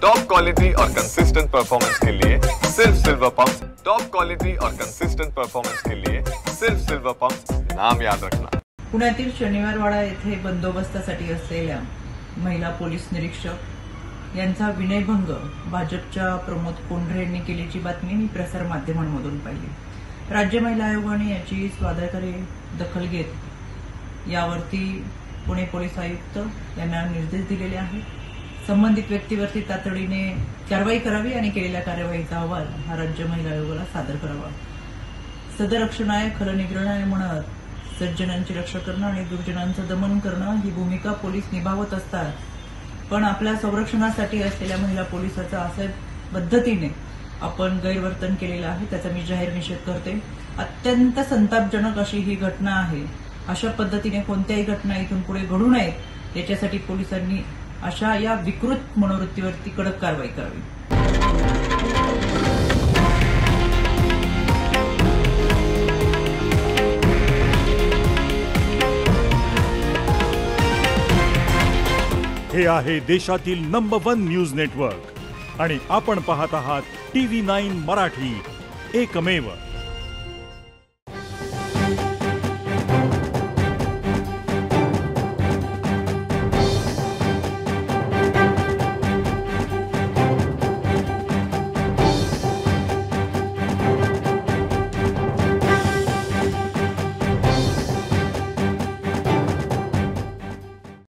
Top quality और consistent performance के लिए सिर्फ सिल्वर पंप्स। टॉप क्वालिटी और कंसिस्टेंट परफॉर्मेंस के लिए सिर्फ सिल्वर पंप्स, नाम याद रखना। पुण्यातील शनिवारवाडा येथे बंदोबस्तासाठी असलेल्या महिला पोलीस निरीक्षक यांचा विनयभंग भाजपच्या प्रमोद कोंढरे यांनी केल्याची बातमी मी प्रसार माध्यमांमधून पाहिली। राज्य महिला आयोगाने याची स्वाधाकारी दखल घेत यावरती पुणे पोलीस आयुक्त यांना निर्देश दिलेले आहेत। संबंधित व्यक्तीवरती तातडीने कारवाई करावी आणि केलेल्या कार्यवाहीचा अहवाल हा राज्य महिला आयोगाला सादर करावा। सदरक्षणाय खलनिग्रहणाय म्हणत सज्जनांची रक्षा करणं आणि दुर्जनांचं दमन करणं ही भूमिका पोलीस निभावत असतात, पण आपल्या संरक्षणासाठी असलेल्या महिला पोलिसाचा अशा पद्धतीने आपण गैरवर्तन केलेलं आहे, त्याचा मी जाहीर निषेध करते। अत्यंत संतापजनक अशी ही घटना आहे। अशा पद्धतीने कोणत्याही घटना इथून पुढे घडू नयेत याच्यासाठी पोलिसांनी अशा या विकृत मनोवृत्तीवरती कडक कारवाई करावी। हे आहे देशातील नंबर 1 न्यूज नेटवर्क आणि आपण पाहत आहात TV9 मराठी, एकमेव।